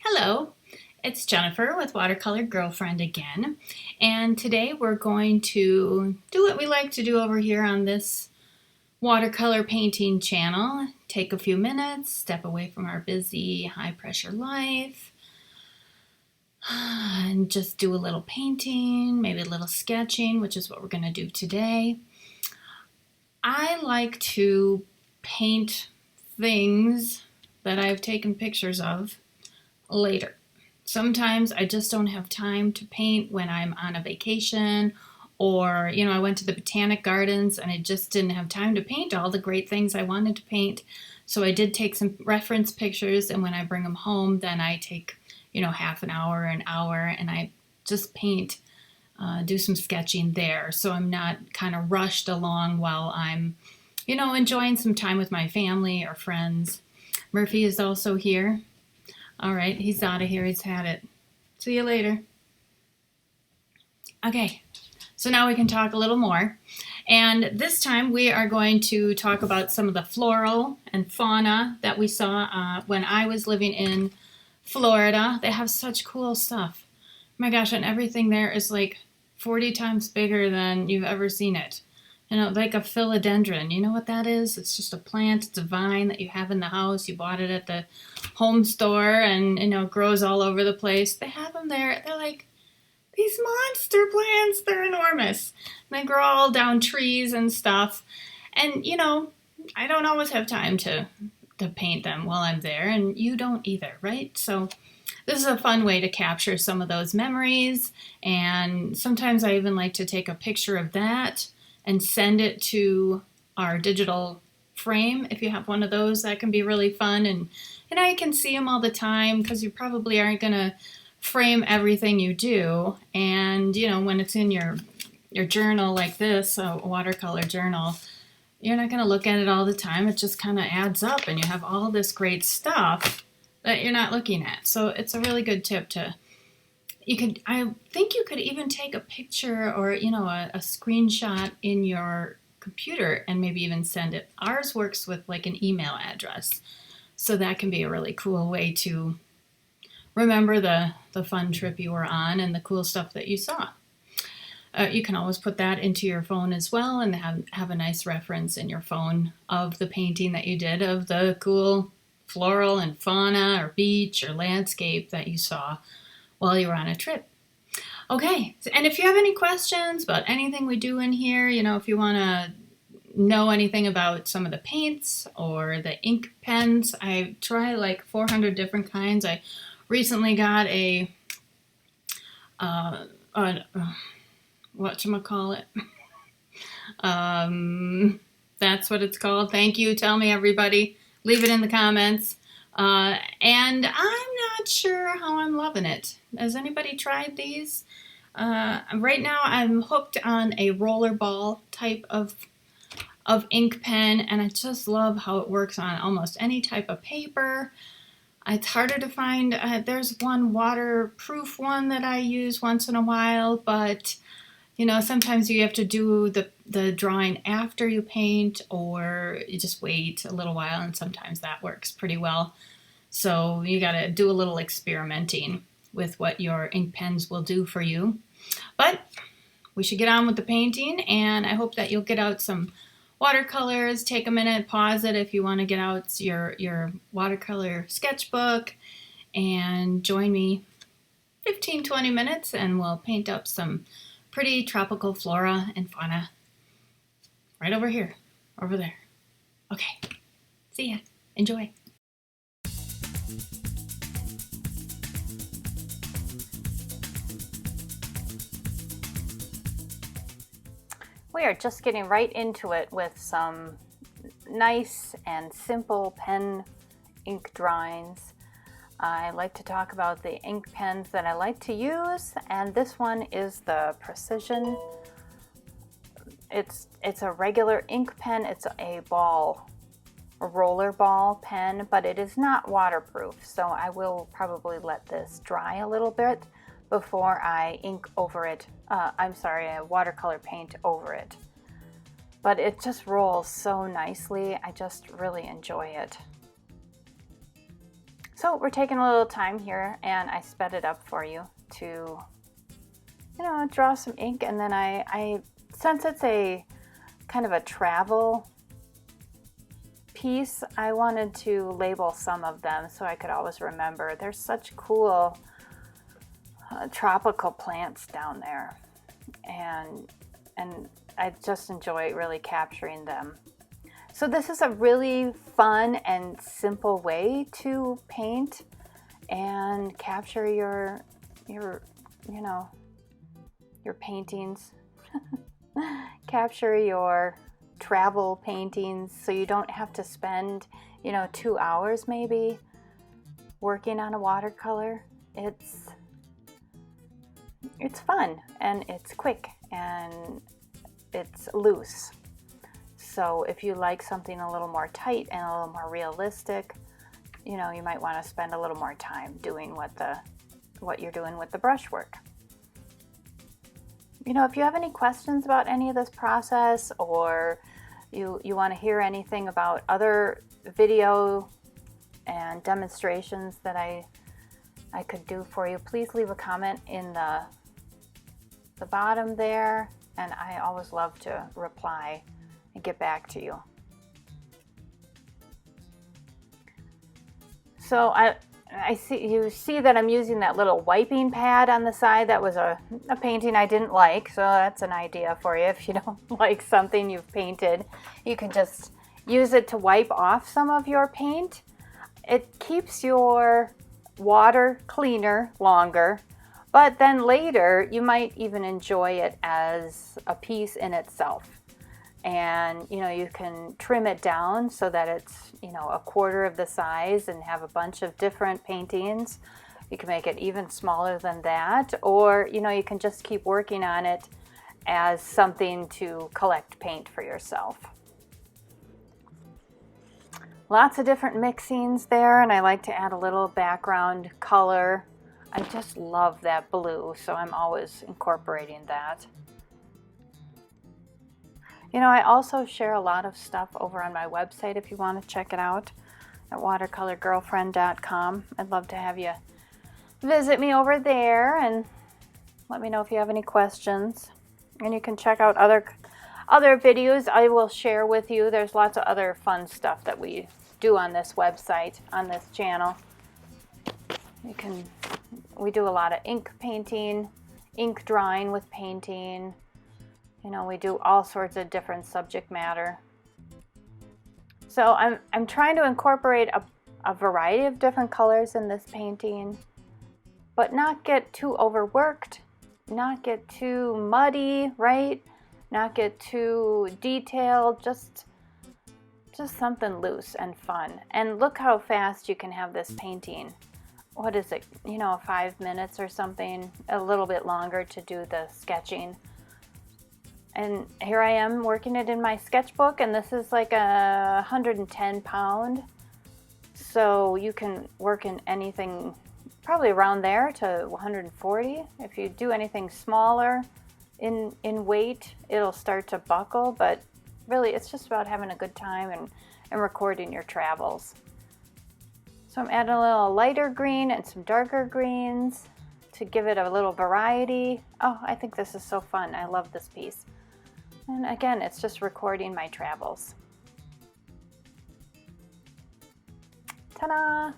Hello, it's Jennifer with Watercolor Girlfriend again, and today we're going to do what we like to do over here on this watercolor painting channel. Take a few minutes, step away from our busy, high-pressure life, and just do a little painting, maybe a little sketching, which is what we're going to do today. I like to paint things that I've taken pictures of later. Sometimes I just don't have time to paint when I'm on a vacation, or I went to the botanic gardens and I just didn't have time to paint all the great things I wanted to paint. So I did take some reference pictures, and when I bring them home, then I take half an hour, and I just paint, do some sketching there, so I'm not kind of rushed along while I'm enjoying some time with my family or friends. Murphy is also here. All right, he's out of here. He's had it. See you later. Okay, so now we can talk a little more. And this time we are going to talk about some of the floral and fauna that we saw when I was living in Florida. They have such cool stuff. My gosh, and everything there is like 40 times bigger than you've ever seen it. Like a philodendron. You know what that is? It's just a plant. It's a vine that you have in the house. You bought it at the home store, and it grows all over the place. They have them there. They're like these monster plants. They're enormous. They grow all down trees and stuff. And I don't always have time to paint them while I'm there, and you don't either, right? So this is a fun way to capture some of those memories, and sometimes I even like to take a picture of that and send it to our digital frame. If you have one of those, that can be really fun, and I can see them all the time, because you probably aren't going to frame everything you do. And when it's in your journal like this, a watercolor journal, you're not going to look at it all the time. It just kind of adds up, and you have all this great stuff that you're not looking at. So it's a really good tip I think you could even take a picture or a screenshot in your computer and maybe even send it. Ours works with like an email address, so that can be a really cool way to remember the fun trip you were on and the cool stuff that you saw. You can always put that into your phone as well, and have a nice reference in your phone of the painting that you did, of the cool floral and fauna or beach or landscape that you saw while you were on a trip. Okay, and if you have any questions about anything we do in here, if you want to know anything about some of the paints or the ink pens, I try like 400 different kinds. I recently got a whatchamacallit? That's what it's called. Thank you. Tell me, everybody. Leave it in the comments. And I'm not sure how I'm loving it. Has anybody tried these? Right now I'm hooked on a rollerball type of ink pen, and I just love how it works on almost any type of paper. It's harder to find. There's one waterproof one that I use once in a while, but sometimes you have to do the drawing after you paint, or you just wait a little while, and sometimes that works pretty well. So you got to do a little experimenting with what your ink pens will do for you. But we should get on with the painting, and I hope that you'll get out some watercolors. Take a minute, pause it if you want to get out your watercolor sketchbook, and join me 15-20 minutes, and we'll paint up some pretty tropical flora and fauna right over here, over there. Okay, see ya. Enjoy. We are just getting right into it with some nice and simple pen ink drawings. I like to talk about the ink pens that I like to use, and this one is the Precision. It's a regular ink pen. It's a roller ball pen, but it is not waterproof, so I will probably let this dry a little bit before I ink over it. I watercolor paint over it. But it just rolls so nicely. I just really enjoy it. So we're taking a little time here, and I sped it up for you to, draw some ink. And then I since it's a kind of a travel piece, I wanted to label some of them so I could always remember. There's such cool tropical plants down there, and I just enjoy really capturing them. So this is a really fun and simple way to paint and capture your paintings. Capture your travel paintings so you don't have to spend, 2 hours maybe working on a watercolor. It's fun, and it's quick, and it's loose. So if you like something a little more tight and a little more realistic, you might want to spend a little more time doing what you're doing with the brushwork. If you have any questions about any of this process, or you want to hear anything about other video and demonstrations that I could do for you, please leave a comment in the bottom there, and I always love to reply and get back to you. So you see that I'm using that little wiping pad on the side. That was a painting I didn't like, so that's an idea for you. If you don't like something you've painted, you can just use it to wipe off some of your paint. It keeps your water cleaner longer, but then later you might even enjoy it as a piece in itself. And you can trim it down so that it's a quarter of the size and have a bunch of different paintings. You can make it even smaller than that, or you can just keep working on it as something to collect paint for yourself. Lots of different mixings there, and I like to add a little background color. I just love that blue, so I'm always incorporating that. I also share a lot of stuff over on my website if you want to check it out at watercolorgirlfriend.com. I'd love to have you visit me over there and let me know if you have any questions. And you can check out other videos I will share with you. There's lots of other fun stuff that we do on this website, on this channel. We do a lot of ink painting, ink drawing with painting. We do all sorts of different subject matter. So I'm trying to incorporate a variety of different colors in this painting, but not get too overworked, not get too muddy, right? Not get too detailed, just something loose and fun. And look how fast you can have this painting. What is it, 5 minutes or something, a little bit longer to do the sketching. And here I am working it in my sketchbook, and this is like 110 pound. So you can work in anything probably around there to 140. If you do anything smaller in weight, it'll start to buckle, but really it's just about having a good time and recording your travels. So I'm adding a little lighter green and some darker greens to give it a little variety. Oh, I think this is so fun. I love this piece. And again, it's just recording my travels. Ta-da!